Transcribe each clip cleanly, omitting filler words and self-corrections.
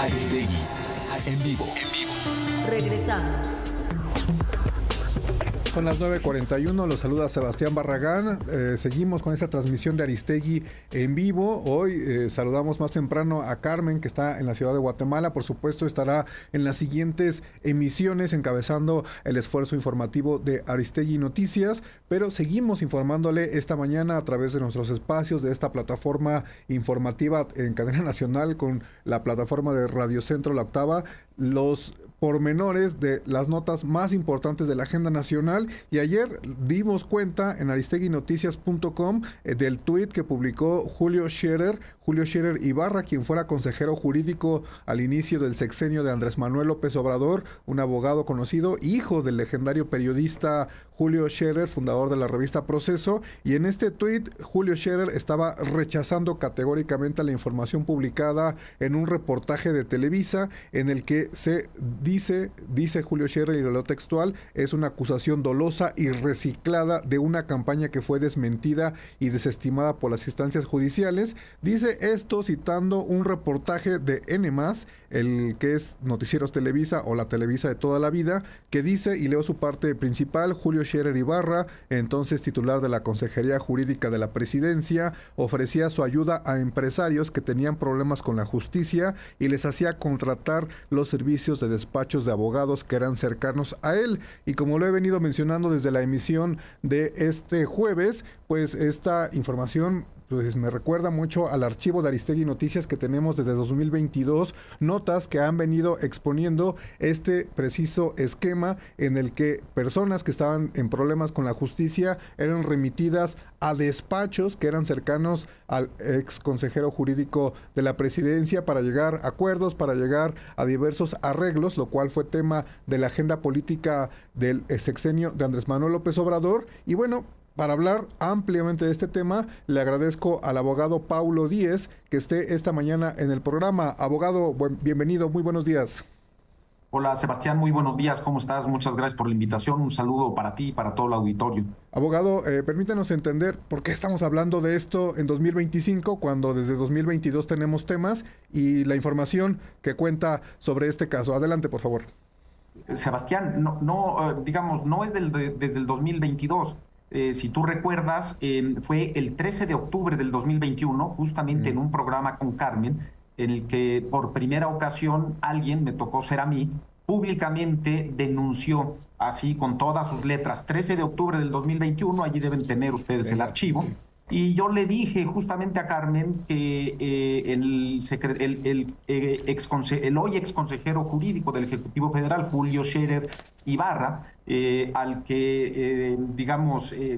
Aristegui, en vivo. Regresamos. Son las 9:41, los saluda Sebastián Barragán. Seguimos con esta transmisión de Aristegui en vivo. Hoy saludamos más temprano a Carmen, que está en la ciudad de Guatemala. Por supuesto, estará en las siguientes emisiones encabezando el esfuerzo informativo de Aristegui Noticias, pero seguimos informándole esta mañana a través de nuestros espacios de esta plataforma informativa en cadena nacional con la plataforma de Radio Centro La Octava, los pormenores de las notas más importantes de la agenda nacional. Y ayer dimos cuenta en aristeguinoticias.com del tuit que publicó Julio Scherer Ibarra, quien fuera consejero jurídico al inicio del sexenio de Andrés Manuel López Obrador, un abogado conocido, hijo del legendario periodista Julio Scherer, fundador de la revista Proceso. Y en este tuit, Julio Scherer estaba rechazando categóricamente la información publicada en un reportaje de Televisa, en el que se dice Julio Scherer, y lo leo textual, es una acusación dolosa y reciclada de una campaña que fue desmentida y desestimada por las instancias judiciales. Dice esto citando un reportaje de N+, el que es Noticieros Televisa o la Televisa de toda la vida, que dice, y leo su parte principal: Julio Scherer Ibarra, entonces titular de la Consejería Jurídica de la Presidencia, ofrecía su ayuda a empresarios que tenían problemas con la justicia y les hacía contratar los servicios de despachos de abogados que eran cercanos a él. Y como lo he venido mencionando desde la emisión de este jueves, pues esta información pues me recuerda mucho al archivo de Aristegui Noticias que tenemos desde 2022, notas que han venido exponiendo este preciso esquema en el que personas que estaban en problemas con la justicia eran remitidas a despachos que eran cercanos al ex consejero jurídico de la presidencia para llegar a acuerdos, para llegar a diversos arreglos, lo cual fue tema de la agenda política del sexenio de Andrés Manuel López Obrador. Y bueno, para hablar ampliamente de este tema, le agradezco al abogado Paulo Díez que esté esta mañana en el programa. Abogado, bienvenido, muy buenos días. Hola Sebastián, muy buenos días, ¿cómo estás? Muchas gracias por la invitación, un saludo para ti y para todo el auditorio. Abogado, permítanos entender por qué estamos hablando de esto en 2025, cuando desde 2022 tenemos temas y la información que cuenta sobre este caso. Adelante, por favor. Sebastián, no es desde el 2022. Si tú recuerdas, fue el 13 de octubre del 2021, justamente en un programa con Carmen, en el que por primera ocasión alguien, me tocó ser a mí, públicamente denunció, así con todas sus letras, 13 de octubre del 2021, allí deben tener ustedes el archivo, y yo le dije justamente a Carmen que el hoy ex consejero jurídico del Ejecutivo Federal, Julio Scherer Ibarra, al que,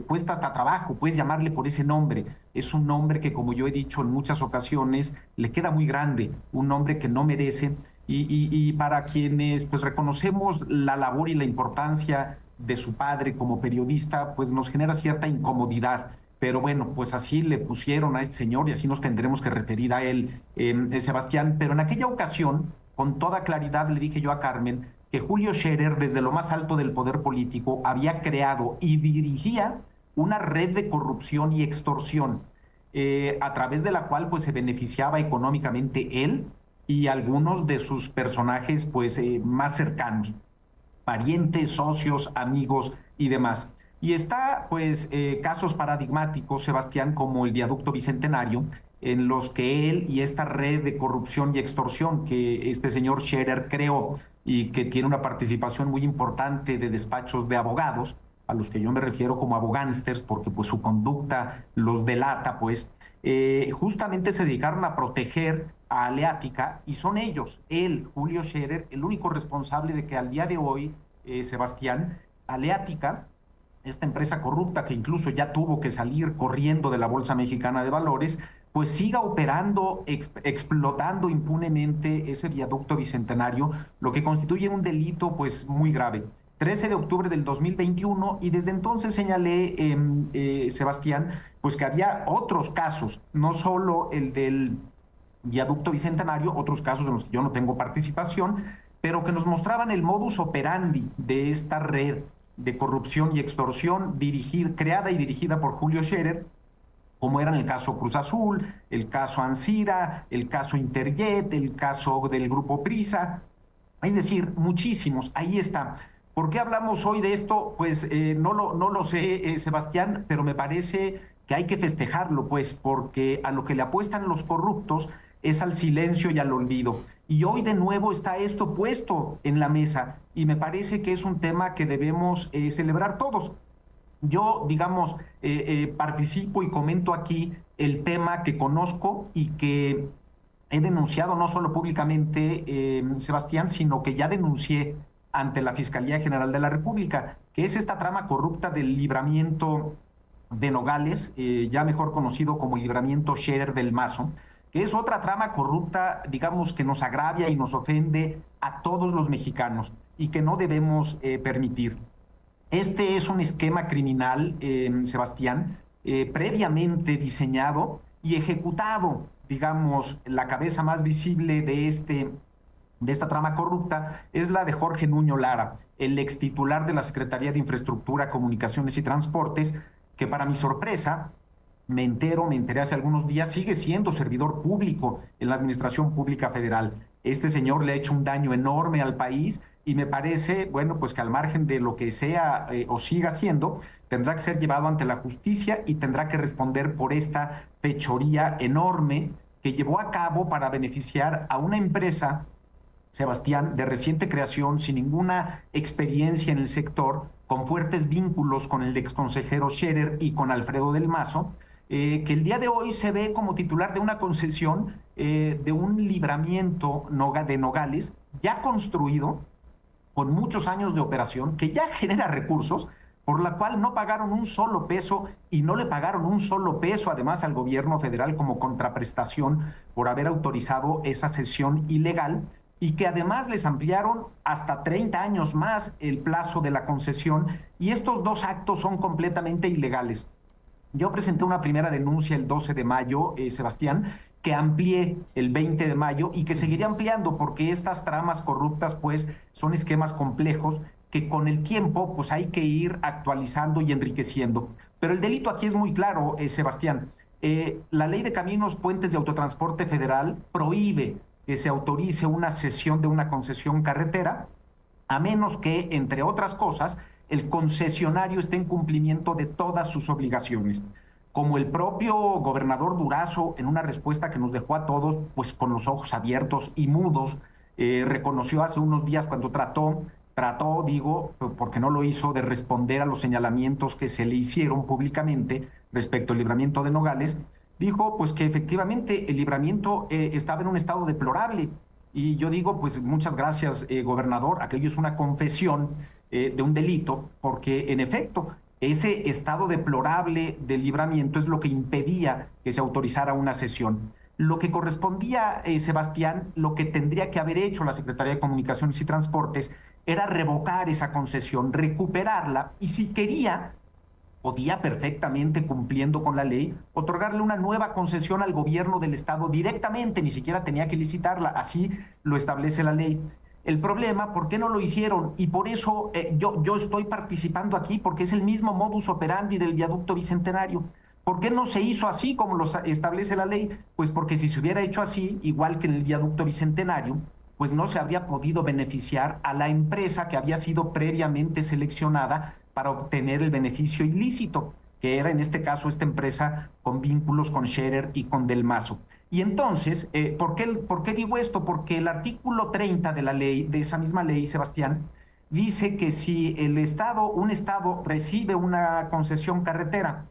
cuesta hasta trabajo, puedes llamarle por ese nombre. Es un nombre que, como yo he dicho en muchas ocasiones, le queda muy grande, un nombre que no merece. Y para quienes pues reconocemos la labor y la importancia de su padre como periodista, pues nos genera cierta incomodidad. Pero bueno, pues así le pusieron a este señor y así nos tendremos que referir a él, Sebastián. Pero en aquella ocasión, con toda claridad, le dije yo a Carmen que Julio Scherer, desde lo más alto del poder político, había creado y dirigía una red de corrupción y extorsión, a través de la cual pues se beneficiaba económicamente él y algunos de sus personajes pues más cercanos, parientes, socios, amigos y demás. Y está, pues, casos paradigmáticos, Sebastián, como el viaducto Bicentenario, en los que él y esta red de corrupción y extorsión que este señor Scherer creó y que tiene una participación muy importante de despachos de abogados, a los que yo me refiero como abogánsters, porque pues su conducta los delata, pues, justamente se dedicaron a proteger a Aleática, y son ellos, él, Julio Scherer, el único responsable de que al día de hoy, Sebastián, Aleática, esta empresa corrupta que incluso ya tuvo que salir corriendo de la Bolsa Mexicana de Valores, pues siga operando, explotando impunemente ese viaducto Bicentenario, lo que constituye un delito pues muy grave. 13 de octubre del 2021, y desde entonces señalé, Sebastián, pues que había otros casos, no solo el del viaducto Bicentenario, otros casos en los que yo no tengo participación, pero que nos mostraban el modus operandi de esta red de corrupción y extorsión creada y dirigida por Julio Scherer, como eran el caso Cruz Azul, el caso Ancira, el caso Interjet, el caso del Grupo Prisa, es decir, muchísimos. Ahí está. ¿Por qué hablamos hoy de esto? Pues no lo sé, Sebastián, pero me parece que hay que festejarlo, pues, porque a lo que le apuestan los corruptos es al silencio y al olvido. Y hoy de nuevo está esto puesto en la mesa y me parece que es un tema que debemos celebrar todos. Yo, digamos, participo y comento aquí el tema que conozco y que he denunciado no solo públicamente, Sebastián, sino que ya denuncié ante la Fiscalía General de la República, que es esta trama corrupta del libramiento de Nogales, ya mejor conocido como el libramiento Scherer del Mazo, que es otra trama corrupta, digamos, que nos agravia y nos ofende a todos los mexicanos y que no debemos permitir. Este es un esquema criminal, Sebastián, previamente diseñado y ejecutado, digamos, la cabeza más visible de esta trama corrupta es la de Jorge Nuño Lara, el ex titular de la Secretaría de Infraestructura, Comunicaciones y Transportes, que para mi sorpresa, me enteré hace algunos días, sigue siendo servidor público en la Administración Pública Federal. Este señor le ha hecho un daño enorme al país y me parece, bueno, pues que al margen de lo que sea o siga haciendo, tendrá que ser llevado ante la justicia y tendrá que responder por esta fechoría enorme que llevó a cabo para beneficiar a una empresa, Sebastián, de reciente creación, sin ninguna experiencia en el sector, con fuertes vínculos con el exconsejero Scherer y con Alfredo del Mazo, que el día de hoy se ve como titular de una concesión de un libramiento de Nogales ya construido, con muchos años de operación, que ya genera recursos, por la cual no pagaron un solo peso y no le pagaron un solo peso además al gobierno federal como contraprestación por haber autorizado esa cesión ilegal, y que además les ampliaron hasta 30 años más el plazo de la concesión, y estos dos actos son completamente ilegales. Yo presenté una primera denuncia el 12 de mayo, Sebastián, que amplié el 20 de mayo y que seguiré ampliando porque estas tramas corruptas pues son esquemas complejos que con el tiempo pues hay que ir actualizando y enriqueciendo. Pero el delito aquí es muy claro, Sebastián. La Ley de Caminos, Puentes y Autotransporte Federal prohíbe que se autorice una cesión de una concesión carretera, a menos que, entre otras cosas, el concesionario esté en cumplimiento de todas sus obligaciones. Como el propio gobernador Durazo, en una respuesta que nos dejó a todos pues con los ojos abiertos y mudos, reconoció hace unos días cuando trató, porque no lo hizo, de responder a los señalamientos que se le hicieron públicamente respecto al libramiento de Nogales, dijo pues que efectivamente el libramiento estaba en un estado deplorable. Y yo digo, pues muchas gracias, gobernador, aquello es una confesión de un delito, porque en efecto, ese estado deplorable del libramiento es lo que impedía que se autorizara una cesión. Lo que correspondía, Sebastián, lo que tendría que haber hecho la Secretaría de Comunicaciones y Transportes era revocar esa concesión, recuperarla, y si quería, podía perfectamente, cumpliendo con la ley, otorgarle una nueva concesión al gobierno del estado directamente, ni siquiera tenía que licitarla, así lo establece la ley. El problema, ¿por qué no lo hicieron? Y por eso yo estoy participando aquí, porque es el mismo modus operandi del viaducto Bicentenario. ¿Por qué no se hizo así como lo establece la ley? Pues porque si se hubiera hecho así, igual que en el viaducto Bicentenario, pues no se habría podido beneficiar a la empresa que había sido previamente seleccionada para obtener el beneficio ilícito, que era en este caso esta empresa con vínculos con Scherer y con Del Mazo. Y entonces, ¿por qué digo esto? Porque el artículo 30 de la ley, de esa misma ley, Sebastián, dice que si un estado recibe una concesión carretera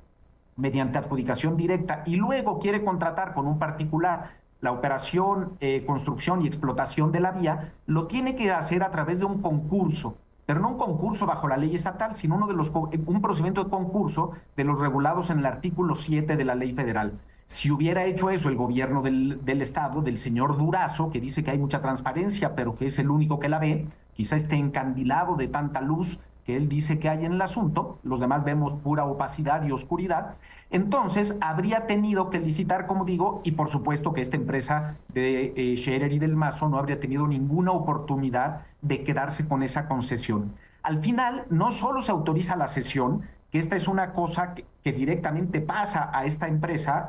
mediante adjudicación directa y luego quiere contratar con un particular la operación, construcción y explotación de la vía, lo tiene que hacer a través de un concurso, pero no un concurso bajo la ley estatal, sino un procedimiento de concurso de los regulados en el artículo 7 de la ley federal. Si hubiera hecho eso el gobierno del estado, del señor Durazo, que dice que hay mucha transparencia, pero que es el único que la ve, quizá esté encandilado de tanta luz que él dice que hay en el asunto, los demás vemos pura opacidad y oscuridad, entonces habría tenido que licitar, como digo, y por supuesto que esta empresa de Scherer y Del Mazo no habría tenido ninguna oportunidad de quedarse con esa concesión. Al final, no solo se autoriza la cesión, que esta es una cosa que directamente pasa a esta empresa,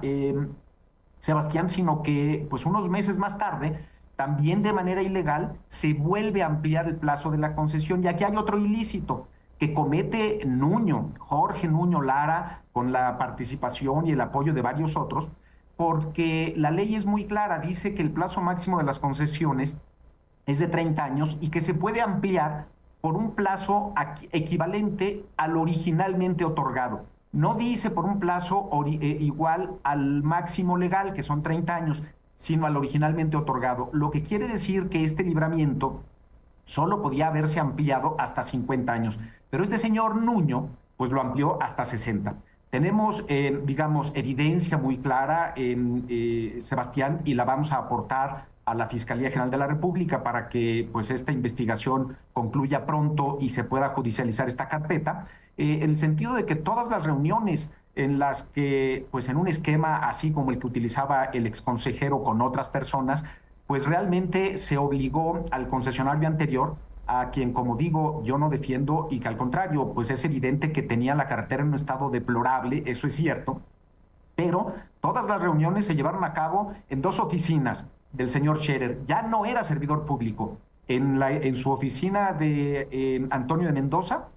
Sebastián, sino que pues unos meses más tarde, también de manera ilegal, se vuelve a ampliar el plazo de la concesión. Y aquí hay otro ilícito que comete Jorge Nuño Lara, con la participación y el apoyo de varios otros, porque la ley es muy clara, dice que el plazo máximo de las concesiones es de 30 años y que se puede ampliar por un plazo equivalente al originalmente otorgado. No dice por un plazo igual al máximo legal, que son 30 años, sino al originalmente otorgado. Lo que quiere decir que este libramiento solo podía haberse ampliado hasta 50 años. Pero este señor Nuño, pues lo amplió hasta 60. Tenemos, digamos, evidencia muy clara, Sebastián, y la vamos a aportar a la Fiscalía General de la República para que pues esta investigación concluya pronto y se pueda judicializar esta carpeta, en el sentido de que todas las reuniones en las que, pues en un esquema así como el que utilizaba el exconsejero con otras personas, pues realmente se obligó al concesionario anterior, a quien, como digo, yo no defiendo, y que al contrario, pues es evidente que tenía la carretera en un estado deplorable, eso es cierto, pero todas las reuniones se llevaron a cabo en 2 oficinas del señor Scherer. Ya no era servidor público. En su oficina de Antonio de Mendoza,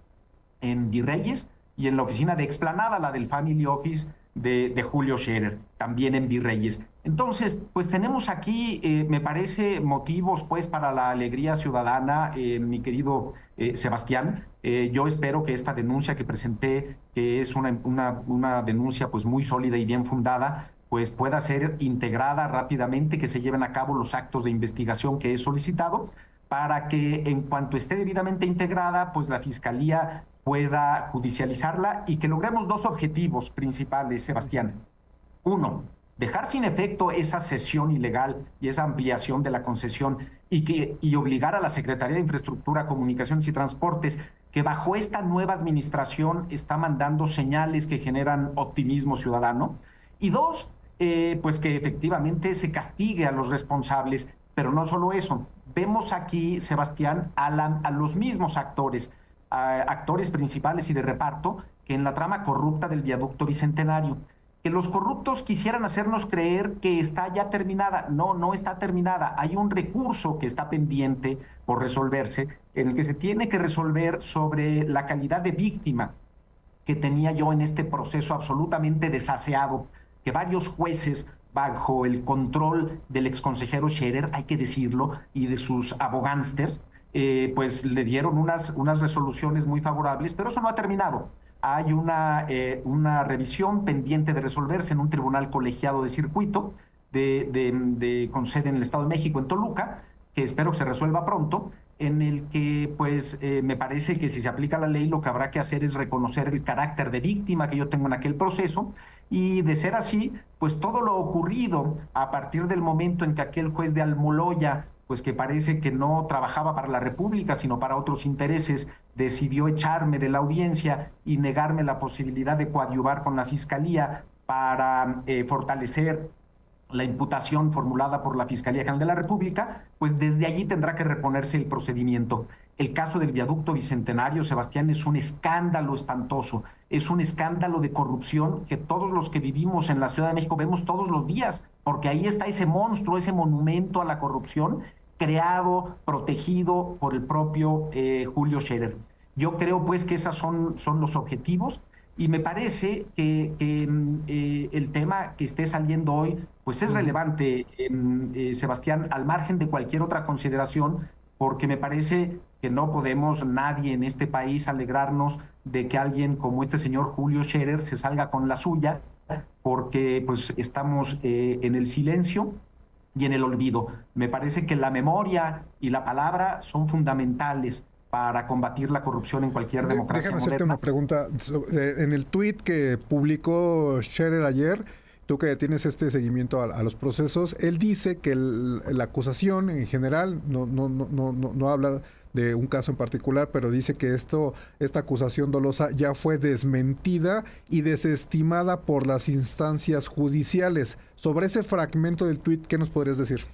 en Virreyes, y en la oficina de Explanada, la del Family Office de Julio Scherer, también en Virreyes. Entonces, pues tenemos aquí, me parece, motivos pues para la alegría ciudadana, mi querido Sebastián. Yo espero que esta denuncia que presenté, que es una denuncia pues muy sólida y bien fundada, pues pueda ser integrada rápidamente, que se lleven a cabo los actos de investigación que he solicitado, para que en cuanto esté debidamente integrada, pues la Fiscalía pueda judicializarla y que logremos 2 objetivos principales, Sebastián. 1, dejar sin efecto esa cesión ilegal y esa ampliación de la concesión y obligar a la Secretaría de Infraestructura, Comunicaciones y Transportes, que bajo esta nueva administración está mandando señales que generan optimismo ciudadano. Y 2, pues que efectivamente se castigue a los responsables, pero no solo eso. Vemos aquí, Sebastián, a los mismos actores principales y de reparto que en la trama corrupta del viaducto Bicentenario. Que los corruptos quisieran hacernos creer que está ya terminada. No, no está terminada. Hay un recurso que está pendiente por resolverse, en el que se tiene que resolver sobre la calidad de víctima que tenía yo en este proceso absolutamente desaseado, que varios jueces, bajo el control del exconsejero Scherer, hay que decirlo, y de sus abogánsters, pues le dieron unas resoluciones muy favorables, pero eso no ha terminado. Hay una revisión pendiente de resolverse en un tribunal colegiado de circuito con sede en el Estado de México, en Toluca, que espero que se resuelva pronto, en el que pues me parece que si se aplica la ley lo que habrá que hacer es reconocer el carácter de víctima que yo tengo en aquel proceso, y de ser así, pues todo lo ocurrido a partir del momento en que aquel juez de Almoloya, pues que parece que no trabajaba para la República, sino para otros intereses, decidió echarme de la audiencia y negarme la posibilidad de coadyuvar con la Fiscalía para fortalecer la imputación formulada por la Fiscalía General de la República, pues desde allí tendrá que reponerse el procedimiento. El caso del viaducto Bicentenario, Sebastián, es un escándalo espantoso, es un escándalo de corrupción que todos los que vivimos en la Ciudad de México vemos todos los días, porque ahí está ese monstruo, ese monumento a la corrupción, creado, protegido por el propio Julio Scherer. Yo creo pues que esos son los objetivos, y me parece que el tema que esté saliendo hoy pues es relevante, Sebastián, al margen de cualquier otra consideración, porque me parece que no podemos nadie en este país alegrarnos de que alguien como este señor Julio Scherer se salga con la suya, porque pues estamos en el silencio y en el olvido. Me parece que la memoria y la palabra son fundamentales para combatir la corrupción en cualquier democracia Déjame moderna. hacerte una pregunta. En el tuit que publicó Scherer ayer, tú que tienes este seguimiento a los procesos, él dice que la acusación en general no habla de un caso en particular, pero dice que esta acusación dolosa ya fue desmentida y desestimada por las instancias judiciales. Sobre ese fragmento del tuit, ¿qué nos podrías decir?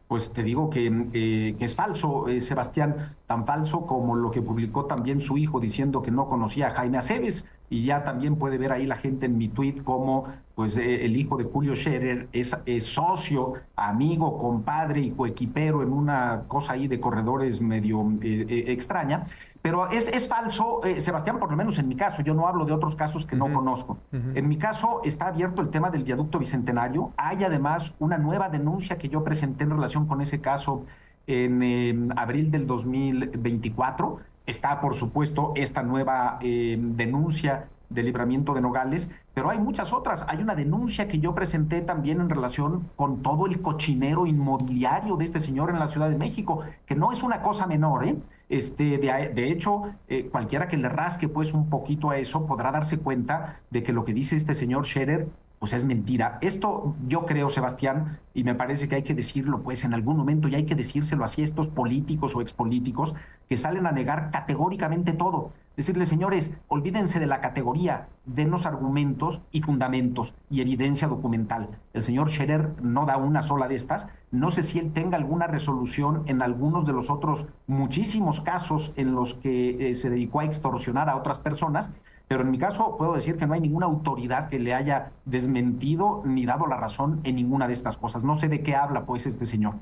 Pues te digo que es falso, Sebastián, tan falso como lo que publicó también su hijo diciendo que no conocía a Jaime Aceves. Y ya también puede ver ahí la gente en mi tweet cómo pues, el hijo de Julio Scherer es socio, amigo, compadre y coequipero en una cosa ahí de corredores medio extraña. Pero es falso, Sebastián, por lo menos en mi caso. Yo no hablo de otros casos que no conozco. En mi caso está abierto el tema del viaducto bicentenario. Hay además una nueva denuncia que yo presenté en relación con ese caso en abril del 2024. Está, por supuesto, esta nueva denuncia de Libramiento de Nogales, pero hay muchas otras. Hay una denuncia que yo presenté también en relación con todo el cochinero inmobiliario de este señor en la Ciudad de México, que no es una cosa menor, ¿eh? De hecho, cualquiera que le rasque pues un poquito a eso podrá darse cuenta de que lo que dice este señor Scherer pues es mentira. Esto yo creo, Sebastián, y me parece que hay que decirlo pues en algún momento, y hay que decírselo así a estos políticos o expolíticos que salen a negar categóricamente todo. Decirles, señores, olvídense de la categoría, denos argumentos y fundamentos y evidencia documental. El señor Scherer no da una sola de estas. No sé si él tenga alguna resolución en algunos de los otros muchísimos casos en los que se dedicó a extorsionar a otras personas, pero en mi caso puedo decir que no hay ninguna autoridad que le haya desmentido ni dado la razón en ninguna de estas cosas. No sé de qué habla pues este señor.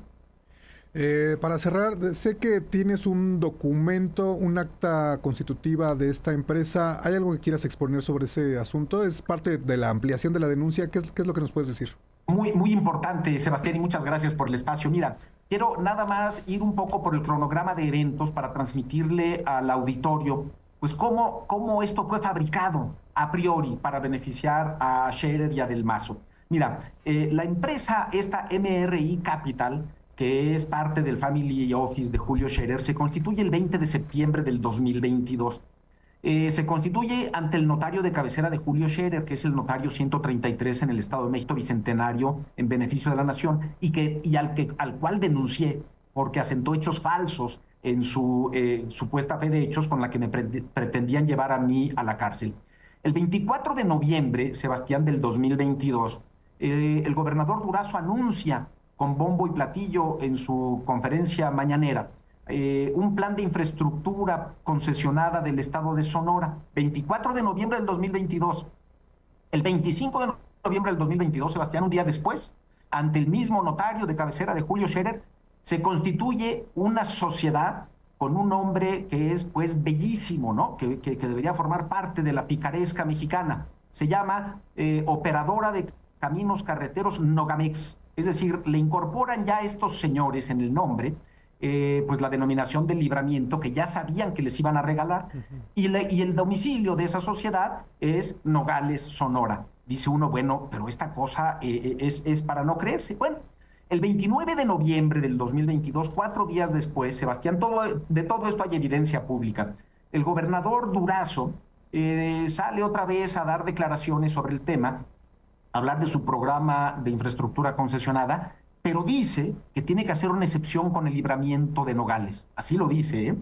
Para cerrar, sé que tienes un documento, un acta constitutiva de esta empresa. ¿Hay algo que quieras exponer sobre ese asunto? ¿Es parte de la ampliación de la denuncia? ¿Qué es lo que nos puedes decir? Muy importante, Sebastián, y muchas gracias por el espacio. Mira, quiero nada más ir un poco por el cronograma de eventos para transmitirle al auditorio pues cómo esto fue fabricado a priori para beneficiar a Scherer y a Del Mazo. Mira, la empresa, esta MRI Capital, que es parte del Family Office de Julio Scherer, se constituye el 20 de septiembre del 2022. Se constituye ante el notario de cabecera de Julio Scherer, que es el notario 133 en el Estado de México, bicentenario en beneficio de la nación, al cual denuncié porque asentó hechos falsos en su supuesta fe de hechos con la que me pretendían llevar a mí a la cárcel. El 24 de noviembre, Sebastián, del 2022, el gobernador Durazo anuncia con bombo y platillo en su conferencia mañanera un plan de infraestructura concesionada del estado de Sonora. 24 de noviembre del 2022. El 25 de noviembre del 2022, Sebastián, un día después, ante el mismo notario de cabecera de Julio Scherer, se constituye una sociedad con un nombre que es pues bellísimo, ¿no? Que debería formar parte de la picaresca mexicana. Se llama Operadora de Caminos Carreteros Nogamex. Es decir, le incorporan ya a estos señores en el nombre pues la denominación del libramiento que ya sabían que les iban a regalar. Y el domicilio de esa sociedad es Nogales, Sonora. Dice uno, bueno, pero esta cosa es para no creerse. Bueno, el 29 de noviembre del 2022, 4 días después, Sebastián, de todo esto hay evidencia pública. El gobernador Durazo sale otra vez a dar declaraciones sobre el tema, hablar de su programa de infraestructura concesionada, pero dice que tiene que hacer una excepción con el libramiento de Nogales. Así lo dice,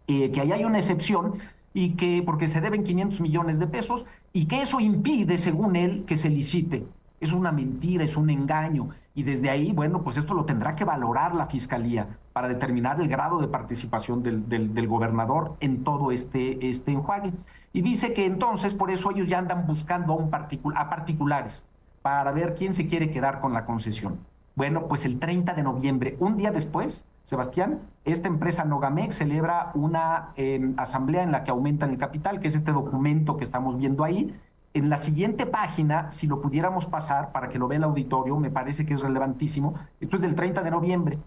que ahí hay una excepción y que porque se deben 500 millones de pesos y que eso impide, según él, que se licite. Es una mentira, es un engaño. Y desde ahí, bueno, pues esto lo tendrá que valorar la Fiscalía para determinar el grado de participación del gobernador en todo este enjuague. Y dice que entonces, por eso ellos ya andan buscando a particulares para ver quién se quiere quedar con la concesión. Bueno, pues el 30 de noviembre, un día después, Sebastián, esta empresa Nogamex celebra una asamblea en la que aumentan el capital, que es este documento que estamos viendo ahí. En la siguiente página, si lo pudiéramos pasar para que lo vea el auditorio, me parece que es relevantísimo. Esto es del 30 de noviembre.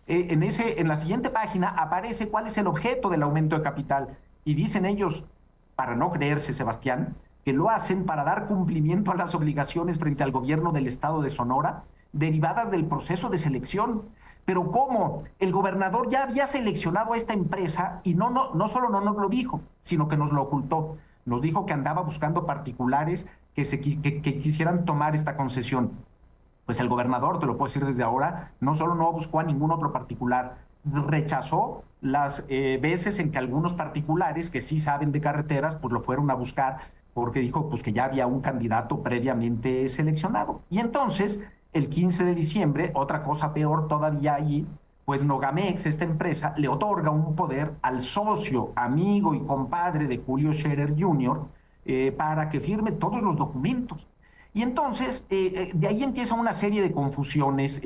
En la siguiente página aparece cuál es el objeto del aumento de capital. Y dicen ellos, para no creerse, Sebastián, que lo hacen para dar cumplimiento a las obligaciones frente al gobierno del estado de Sonora, derivadas del proceso de selección. Pero ¿cómo? El gobernador ya había seleccionado a esta empresa y no solo no nos lo dijo, sino que nos lo ocultó. Nos dijo que andaba buscando particulares que quisieran tomar esta concesión. Pues el gobernador, te lo puedo decir desde ahora, no solo no buscó a ningún otro particular, rechazó las veces en que algunos particulares que sí saben de carreteras, pues lo fueron a buscar porque dijo pues que ya había un candidato previamente seleccionado. Y entonces El 15 de diciembre, otra cosa peor todavía allí, pues Nogamex, esta empresa, le otorga un poder al socio, amigo y compadre de Julio Scherer Jr. Para que firme todos los documentos. Y entonces, de ahí empieza una serie de confusiones,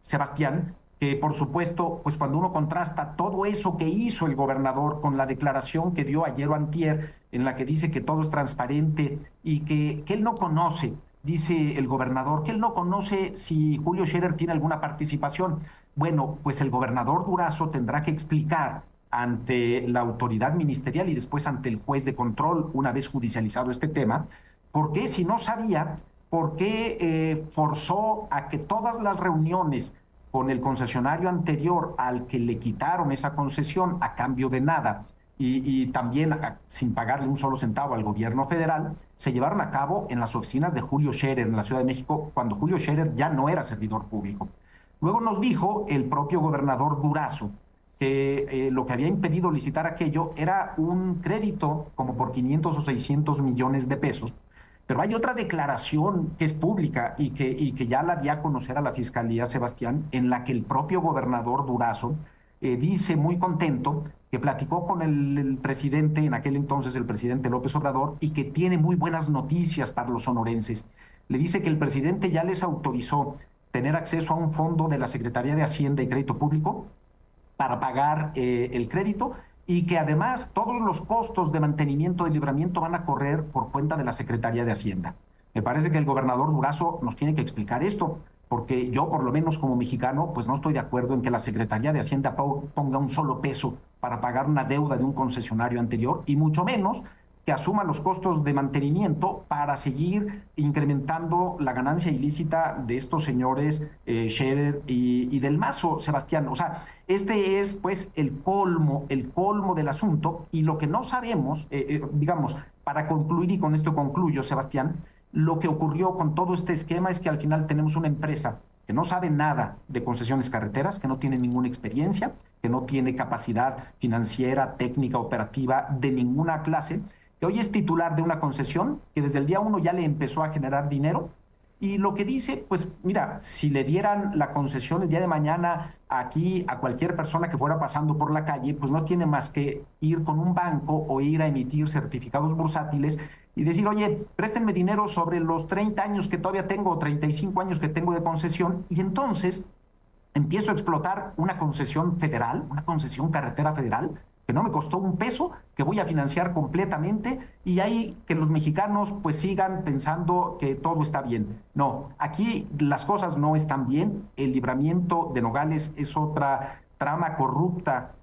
Sebastián, que por supuesto, pues cuando uno contrasta todo eso que hizo el gobernador con la declaración que dio ayer o antier, en la que dice que todo es transparente y que él no conoce, dice el gobernador, que él no conoce si Julio Scherer tiene alguna participación. Bueno, pues el gobernador Durazo tendrá que explicar ante la autoridad ministerial y después ante el juez de control, una vez judicializado este tema, por qué, si no sabía, por qué forzó a que todas las reuniones con el concesionario anterior al que le quitaron esa concesión a cambio de nada y también sin pagarle un solo centavo al gobierno federal, se llevaron a cabo en las oficinas de Julio Scherer en la Ciudad de México, cuando Julio Scherer ya no era servidor público. Luego nos dijo el propio gobernador Durazo que lo que había impedido licitar aquello era un crédito como por 500 o 600 millones de pesos. Pero hay otra declaración que es pública y que ya la di a conocer a la Fiscalía, Sebastián, en la que el propio gobernador Durazo dice muy contento que platicó con el presidente, en aquel entonces el presidente López Obrador, y que tiene muy buenas noticias para los sonorenses. Le dice que el presidente ya les autorizó tener acceso a un fondo de la Secretaría de Hacienda y Crédito Público para pagar el crédito y que además todos los costos de mantenimiento de libramiento van a correr por cuenta de la Secretaría de Hacienda. Me parece que el gobernador Durazo nos tiene que explicar esto, porque yo, por lo menos como mexicano, pues no estoy de acuerdo en que la Secretaría de Hacienda ponga un solo peso para pagar una deuda de un concesionario anterior, y mucho menos que asuma los costos de mantenimiento para seguir incrementando la ganancia ilícita de estos señores Scherer y del Mazo, Sebastián. O sea, este es pues el colmo del asunto, y lo que no sabemos, digamos, para concluir, y con esto concluyo, Sebastián, lo que ocurrió con todo este esquema es que al final tenemos una empresa que no sabe nada de concesiones carreteras, que no tiene ninguna experiencia, que no tiene capacidad financiera, técnica, operativa de ninguna clase, que hoy es titular de una concesión que desde el día 1 ya le empezó a generar dinero. Y lo que dice, pues mira, si le dieran la concesión el día de mañana aquí a cualquier persona que fuera pasando por la calle, pues no tiene más que ir con un banco o ir a emitir certificados bursátiles y decir, oye, préstenme dinero sobre los 30 años que todavía tengo, o 35 años que tengo de concesión, y entonces empiezo a explotar una concesión federal, una concesión carretera federal, que no me costó un peso, que voy a financiar completamente, y ahí que los mexicanos pues sigan pensando que todo está bien. No, aquí las cosas no están bien. El libramiento de Nogales es otra trama corrupta,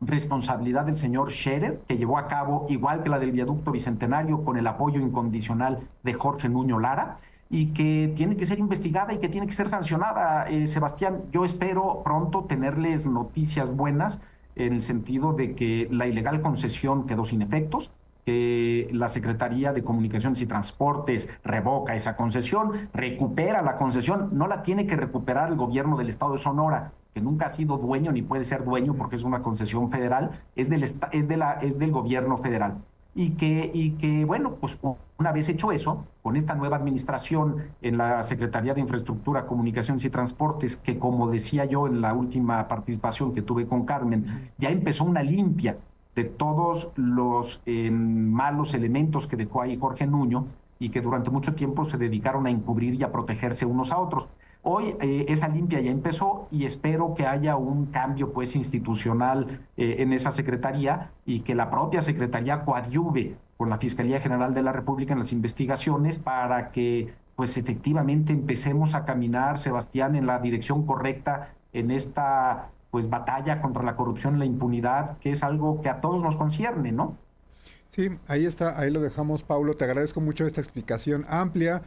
responsabilidad del señor Scherer, que llevó a cabo, igual que la del viaducto Bicentenario, con el apoyo incondicional de Jorge Nuño Lara, y que tiene que ser investigada y que tiene que ser sancionada, Sebastián. Yo espero pronto tenerles noticias buenas, en el sentido de que la ilegal concesión quedó sin efectos, que la Secretaría de Comunicaciones y Transportes revoca esa concesión, recupera la concesión, no la tiene que recuperar el gobierno del estado de Sonora, que nunca ha sido dueño ni puede ser dueño porque es una concesión federal, es del gobierno federal. Y que, bueno, pues una vez hecho eso, con esta nueva administración en la Secretaría de Infraestructura, Comunicaciones y Transportes, que como decía yo en la última participación que tuve con Carmen, ya empezó una limpia de todos los malos elementos que dejó ahí Jorge Nuño y que durante mucho tiempo se dedicaron a encubrir y a protegerse unos a otros. Hoy esa limpia ya empezó y espero que haya un cambio pues institucional en esa secretaría, y que la propia secretaría coadyuve con la Fiscalía General de la República en las investigaciones para que pues efectivamente empecemos a caminar, Sebastián, en la dirección correcta en esta pues batalla contra la corrupción y la impunidad, que es algo que a todos nos concierne, ¿no? Sí, ahí está, ahí lo dejamos, Paulo. Te agradezco mucho esta explicación amplia,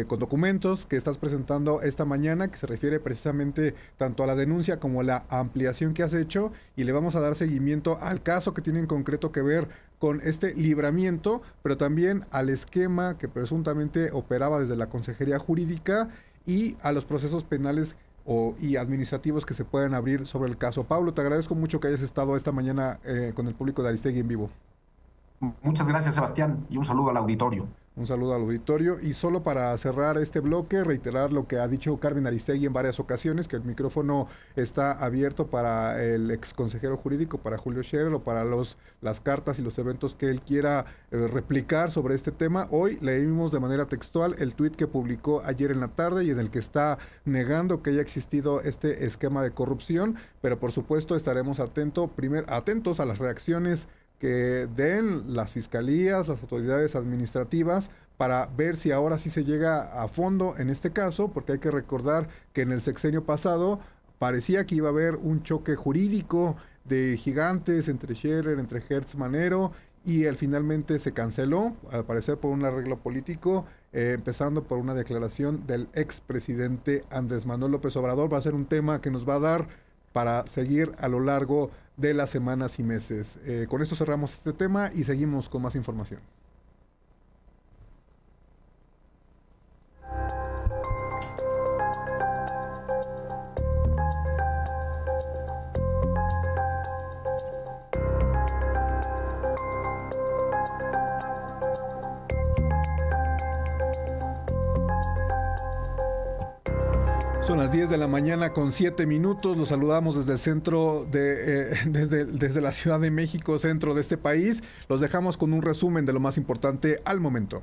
con documentos que estás presentando esta mañana, que se refiere precisamente tanto a la denuncia como a la ampliación que has hecho, y le vamos a dar seguimiento al caso que tiene en concreto que ver con este libramiento, pero también al esquema que presuntamente operaba desde la Consejería Jurídica y a los procesos penales y administrativos que se pueden abrir sobre el caso. Paulo, te agradezco mucho que hayas estado esta mañana con el público de Aristegui en vivo. Muchas gracias, Sebastián, y un saludo al auditorio. Un saludo al auditorio. Y solo para cerrar este bloque, reiterar lo que ha dicho Carmen Aristegui en varias ocasiones, que el micrófono está abierto para el ex consejero jurídico, para Julio Scherer, o para las cartas y los eventos que él quiera replicar sobre este tema. Hoy leímos de manera textual el tuit que publicó ayer en la tarde y en el que está negando que haya existido este esquema de corrupción, pero por supuesto estaremos atentos a las reacciones que den las fiscalías, las autoridades administrativas, para ver si ahora sí se llega a fondo en este caso, porque hay que recordar que en el sexenio pasado parecía que iba a haber un choque jurídico de gigantes entre Scherer, entre Hertz Manero, y él finalmente se canceló, al parecer por un arreglo político, empezando por una declaración del expresidente Andrés Manuel López Obrador. Va a ser un tema que nos va a dar para seguir a lo largo de las semanas y meses. Con esto cerramos este tema y seguimos con más información. Son las 10 de la mañana con 7 minutos. Los saludamos desde el centro desde la Ciudad de México, centro de este país. Los dejamos con un resumen de lo más importante al momento.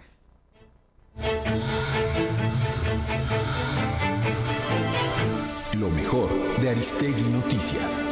Lo mejor de Aristegui Noticias.